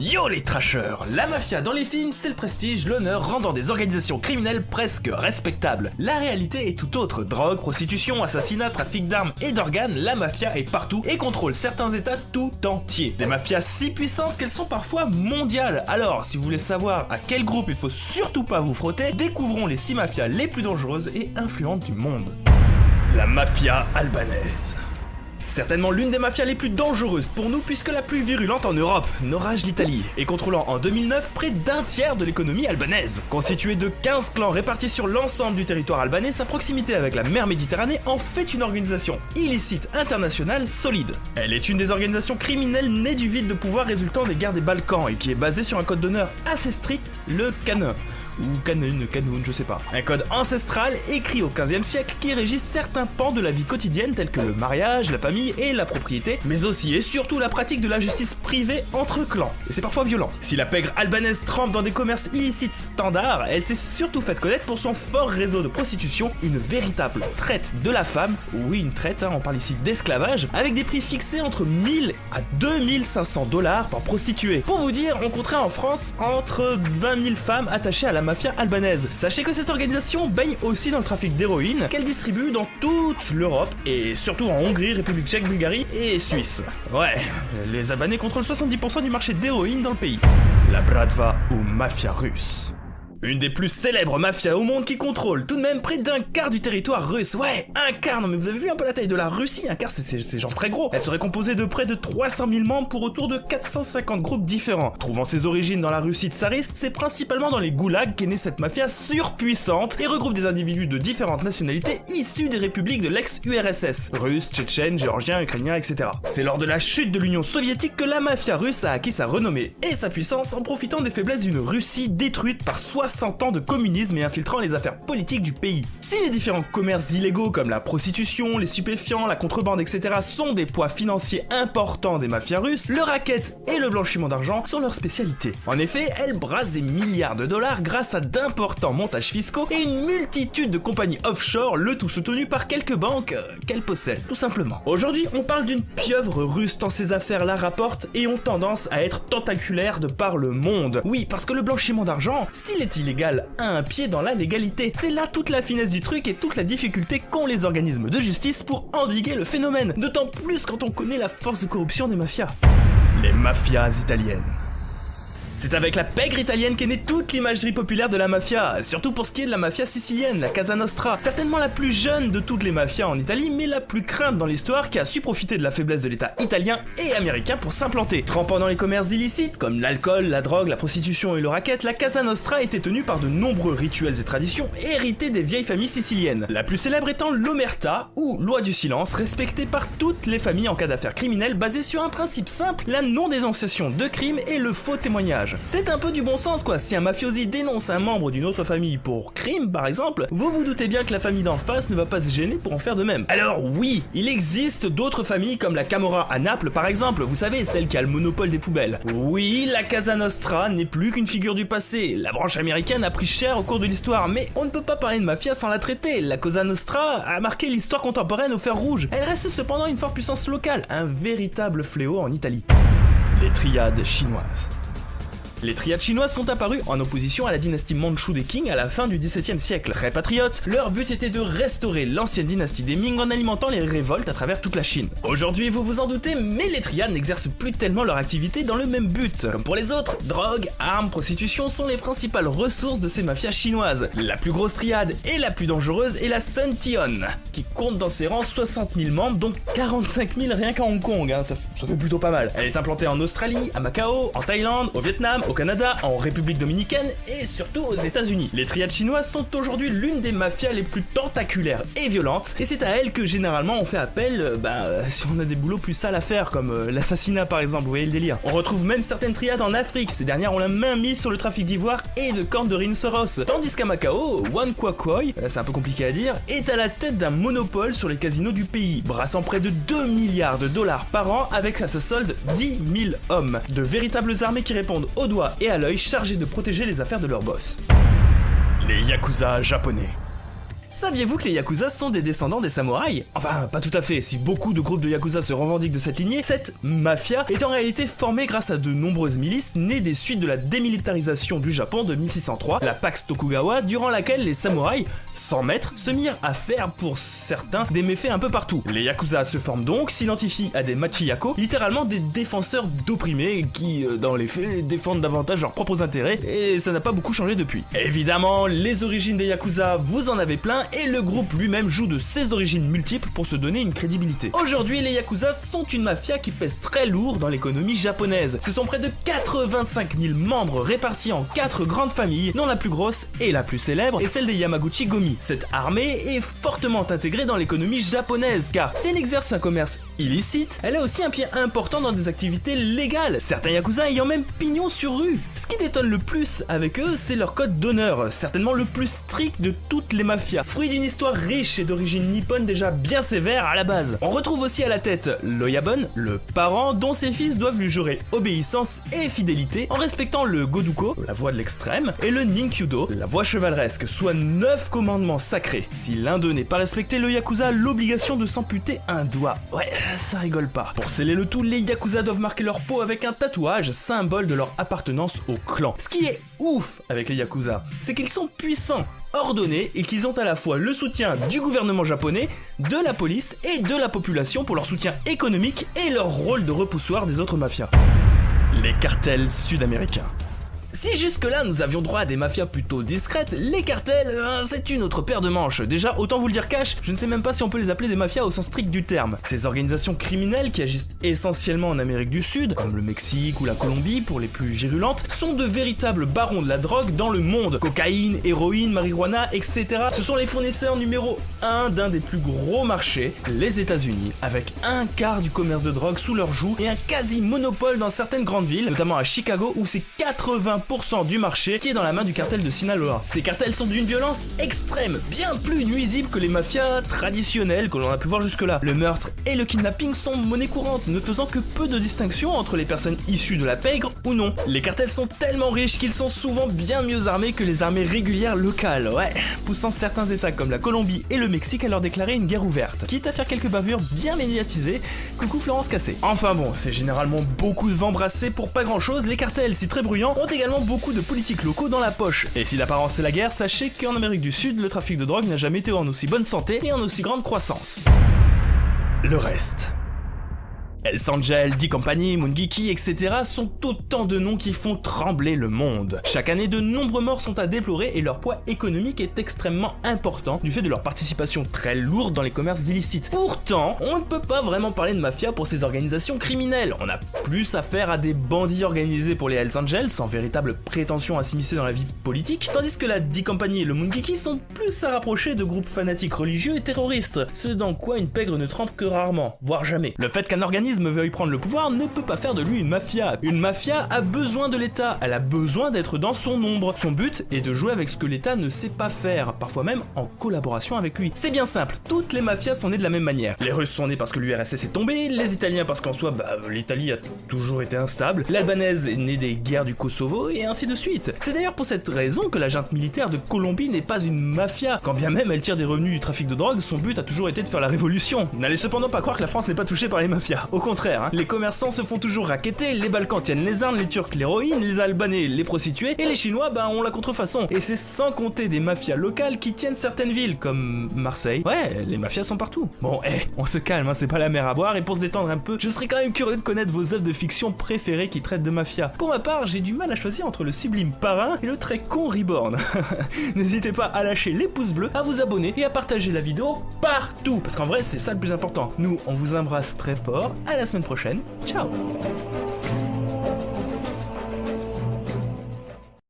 Yo les trashers! La mafia dans les films, c'est le prestige, l'honneur, rendant des organisations criminelles presque respectables. La réalité est tout autre. Drogue, prostitution, assassinat, trafic d'armes et d'organes, la mafia est partout et contrôle certains états tout entiers. Des mafias si puissantes qu'elles sont parfois mondiales. Alors, si vous voulez savoir à quel groupe il faut surtout pas vous frotter, découvrons les 6 mafias les plus dangereuses et influentes du monde. La mafia albanaise. Certainement l'une des mafias les plus dangereuses pour nous puisque la plus virulente en Europe, n'orage l'Italie, et contrôlant en 2009 près d'un tiers de l'économie albanaise. Constituée de 15 clans répartis sur l'ensemble du territoire albanais, sa proximité avec la mer Méditerranée en fait une organisation illicite internationale solide. Elle est une des organisations criminelles nées du vide de pouvoir résultant des guerres des Balkans et qui est basée sur un code d'honneur assez strict, le Kanun. Ou Kanoun, je sais pas. Un code ancestral écrit au 15e siècle qui régit certains pans de la vie quotidienne tels que le mariage, la famille et la propriété, mais aussi et surtout la pratique de la justice privée entre clans. Et c'est parfois violent. Si la pègre albanaise trempe dans des commerces illicites standards, elle s'est surtout faite connaître pour son fort réseau de prostitution, une véritable traite de la femme, oui une traite, on parle ici d'esclavage, avec des prix fixés entre 1000 à 2500 $ par prostituée. Pour vous dire, on compterait en France entre 20 000 femmes attachées à la mafia albanaise. Sachez que cette organisation baigne aussi dans le trafic d'héroïne qu'elle distribue dans toute l'Europe et surtout en Hongrie, République tchèque, Bulgarie et Suisse. Ouais, les Albanais contrôlent 70% du marché d'héroïne dans le pays. La Bratva ou mafia russe. Une des plus célèbres mafias au monde qui contrôle tout de même près d'un quart du territoire russe. Ouais, un quart, non mais vous avez vu un peu la taille de la Russie? Un quart c'est genre très gros. Elle serait composée de près de 300 000 membres pour autour de 450 groupes différents. Trouvant ses origines dans la Russie tsariste, c'est principalement dans les goulags qu'est née cette mafia surpuissante et regroupe des individus de différentes nationalités issus des républiques de l'ex-URSS. Russes, tchétchènes, géorgiens, ukrainiens, etc. C'est lors de la chute de l'Union soviétique que la mafia russe a acquis sa renommée et sa puissance en profitant des faiblesses d'une Russie détruite par 60 ans de communisme et infiltrant les affaires politiques du pays. Si les différents commerces illégaux comme la prostitution, les stupéfiants, la contrebande, etc. sont des poids financiers importants des mafias russes, le racket et le blanchiment d'argent sont leurs spécialités. En effet, elles brassent des milliards de dollars grâce à d'importants montages fiscaux et une multitude de compagnies offshore, le tout soutenu par quelques banques qu'elles possèdent, tout simplement. Aujourd'hui, on parle d'une pieuvre russe tant ces affaires-là rapportent et ont tendance à être tentaculaires de par le monde. Oui, parce que le blanchiment d'argent, s'il est illégal, a un pied dans la légalité. C'est là toute la finesse du truc et toute la difficulté qu'ont les organismes de justice pour endiguer le phénomène, d'autant plus quand on connaît la force de corruption des mafias. Les mafias italiennes. C'est avec la pègre italienne qu'est née toute l'imagerie populaire de la mafia, surtout pour ce qui est de la mafia sicilienne, la Casa Nostra, certainement la plus jeune de toutes les mafias en Italie, mais la plus crainte dans l'histoire qui a su profiter de la faiblesse de l'état italien et américain pour s'implanter. Trempant dans les commerces illicites, comme l'alcool, la drogue, la prostitution et le racket, la Casa Nostra était tenue par de nombreux rituels et traditions hérités des vieilles familles siciliennes. La plus célèbre étant l'omerta, ou loi du silence, respectée par toutes les familles en cas d'affaires criminelles basée sur un principe simple, la non-dénonciation de crimes et le faux témoignage. C'est un peu du bon sens quoi, si un mafiosi dénonce un membre d'une autre famille pour crime par exemple, vous vous doutez bien que la famille d'en face ne va pas se gêner pour en faire de même. Alors oui, il existe d'autres familles comme la Camorra à Naples par exemple, vous savez, celle qui a le monopole des poubelles. Oui, la Casa Nostra n'est plus qu'une figure du passé, la branche américaine a pris cher au cours de l'histoire, mais on ne peut pas parler de mafia sans la traiter. La Cosa Nostra a marqué l'histoire contemporaine au fer rouge, elle reste cependant une forte puissance locale, un véritable fléau en Italie. Les triades chinoises. Les triades chinoises sont apparues en opposition à la dynastie mandchoue des Qing à la fin du XVIIe siècle. Très patriotes, leur but était de restaurer l'ancienne dynastie des Ming en alimentant les révoltes à travers toute la Chine. Aujourd'hui, vous vous en doutez, mais les triades n'exercent plus tellement leur activité dans le même but. Comme pour les autres, drogue, armes, prostitution sont les principales ressources de ces mafias chinoises. La plus grosse triade et la plus dangereuse est la Sun Tion, qui compte dans ses rangs 60 000 membres, dont 45 000 rien qu'à Hong Kong, ça fait plutôt pas mal. Elle est implantée en Australie, à Macao, en Thaïlande, au Vietnam, au Canada, en République dominicaine et surtout aux États-Unis. Les triades chinoises sont aujourd'hui l'une des mafias les plus tentaculaires et violentes, et c'est à elles que généralement on fait appel si on a des boulots plus sales à faire, comme l'assassinat par exemple, vous voyez le délire. On retrouve même certaines triades en Afrique, ces dernières ont la main mise sur le trafic d'ivoire et de cornes de rhinocéros, tandis qu'à Macao, Wan Kwakoi, c'est un peu compliqué à dire, est à la tête d'un monopole sur les casinos du pays, brassant près de 2 milliards de dollars par an avec à sa solde 10 000 hommes, de véritables armées qui répondent au doigt et à l'œil chargés de protéger les affaires de leur boss. Les Yakuza japonais. Saviez-vous que les Yakuza sont des descendants des samouraïs? Enfin, pas tout à fait, si beaucoup de groupes de Yakuza se revendiquent de cette lignée, cette mafia est en réalité formée grâce à de nombreuses milices nées des suites de la démilitarisation du Japon de 1603, la Pax Tokugawa, durant laquelle les samouraïs, sans maître, se mirent à faire pour certains des méfaits un peu partout. Les Yakuza se forment donc, s'identifient à des machiyako, littéralement des défenseurs d'opprimés qui, dans les faits, défendent davantage leurs propres intérêts, et ça n'a pas beaucoup changé depuis. Évidemment, les origines des Yakuza, vous en avez plein, et le groupe lui-même joue de ses origines multiples pour se donner une crédibilité. Aujourd'hui, les Yakuza sont une mafia qui pèse très lourd dans l'économie japonaise. Ce sont près de 85 000 membres répartis en 4 grandes familles, dont la plus grosse et la plus célèbre est celle des Yamaguchi-Gomi. Cette armée est fortement intégrée dans l'économie japonaise, car si elle exerce un commerce illicite, elle a aussi un pied important dans des activités légales, certains Yakuza ayant même pignon sur rue. Ce qui détonne le plus avec eux, c'est leur code d'honneur, certainement le plus strict de toutes les mafias, fruit d'une histoire riche et d'origine nippone déjà bien sévère à la base. On retrouve aussi à la tête l'Oyabon, le parent dont ses fils doivent lui jurer obéissance et fidélité en respectant le Goduko, la voie de l'extrême, et le Ninkyudo, la voie chevaleresque, soit 9 commandements sacrés. Si l'un d'eux n'est pas respecté, le Yakuza a l'obligation de s'amputer un doigt. Ouais, ça rigole pas. Pour sceller le tout, les Yakuza doivent marquer leur peau avec un tatouage, symbole de leur appartenance au clan. Ce qui est ouf avec les Yakuza, c'est qu'ils sont puissants, ordonnés et qu'ils ont à la fois le soutien du gouvernement japonais, de la police et de la population pour leur soutien économique et leur rôle de repoussoir des autres mafias. Les cartels sud-américains. Si jusque-là nous avions droit à des mafias plutôt discrètes, les cartels, c'est une autre paire de manches. Déjà, autant vous le dire cash, je ne sais même pas si on peut les appeler des mafias au sens strict du terme. Ces organisations criminelles qui agissent essentiellement en Amérique du Sud, comme le Mexique ou la Colombie pour les plus virulentes, sont de véritables barons de la drogue dans le monde. Cocaïne, héroïne, marijuana, etc. Ce sont les fournisseurs numéro 1 d'un des plus gros marchés, les États-Unis, avec un quart du commerce de drogue sous leur joug et un quasi-monopole dans certaines grandes villes, notamment à Chicago où c'est 80% du marché qui est dans la main du cartel de Sinaloa. Ces cartels sont d'une violence extrême, bien plus nuisible que les mafias traditionnelles que l'on a pu voir jusque-là. Le meurtre et le kidnapping sont monnaie courante, ne faisant que peu de distinction entre les personnes issues de la pègre ou non. Les cartels sont tellement riches qu'ils sont souvent bien mieux armés que les armées régulières locales, ouais, poussant certains états comme la Colombie et le Mexique à leur déclarer une guerre ouverte, quitte à faire quelques bavures bien médiatisées. Coucou Florence Cassé. Enfin bon, c'est généralement beaucoup de vent brassé pour pas grand chose. Les cartels, si très bruyants, ont également beaucoup de politiques locaux dans la poche. Et si l'apparence c'est la guerre, sachez qu'en Amérique du Sud, le trafic de drogue n'a jamais été en aussi bonne santé et en aussi grande croissance. Le reste. Hells Angels, D-Company, Mungiki, etc. sont autant de noms qui font trembler le monde. Chaque année, de nombreux morts sont à déplorer et leur poids économique est extrêmement important du fait de leur participation très lourde dans les commerces illicites. Pourtant, on ne peut pas vraiment parler de mafia pour ces organisations criminelles. On a plus affaire à des bandits organisés pour les Hells Angels, sans véritable prétention à s'immiscer dans la vie politique, tandis que la D-Company et le Mungiki sont plus à rapprocher de groupes fanatiques religieux et terroristes, ce dans quoi une pègre ne trempe que rarement, voire jamais. Le fait qu'un organisme veuille prendre le pouvoir ne peut pas faire de lui une mafia. Une mafia a besoin de l'État, elle a besoin d'être dans son ombre. Son but est de jouer avec ce que l'État ne sait pas faire, parfois même en collaboration avec lui. C'est bien simple, toutes les mafias sont nées de la même manière. Les Russes sont nés parce que l'URSS est tombé, les Italiens parce qu'en soi, l'Italie a toujours été instable, l'Albanaise est née des guerres du Kosovo, et ainsi de suite. C'est d'ailleurs pour cette raison que la junte militaire de Colombie n'est pas une mafia. Quand bien même elle tire des revenus du trafic de drogue, son but a toujours été de faire la révolution. N'allez cependant pas croire que la France n'est pas touchée par les mafias. Au contraire, hein, les commerçants se font toujours racketter, les Balkans tiennent les armes, les Turcs l'héroïne, les Albanais les prostituées, et les Chinois ont la contrefaçon. Et c'est sans compter des mafias locales qui tiennent certaines villes, comme Marseille. Ouais, les mafias sont partout. Bon, on se calme, hein, c'est pas la mer à boire, et pour se détendre un peu, je serais quand même curieux de connaître vos œuvres de fiction préférées qui traitent de mafia. Pour ma part, j'ai du mal à choisir entre le sublime Parrain et le très con Reborn. N'hésitez pas à lâcher les pouces bleus, à vous abonner et à partager la vidéo partout, parce qu'en vrai c'est ça le plus important. Nous, on vous embrasse très fort, à la semaine prochaine, ciao.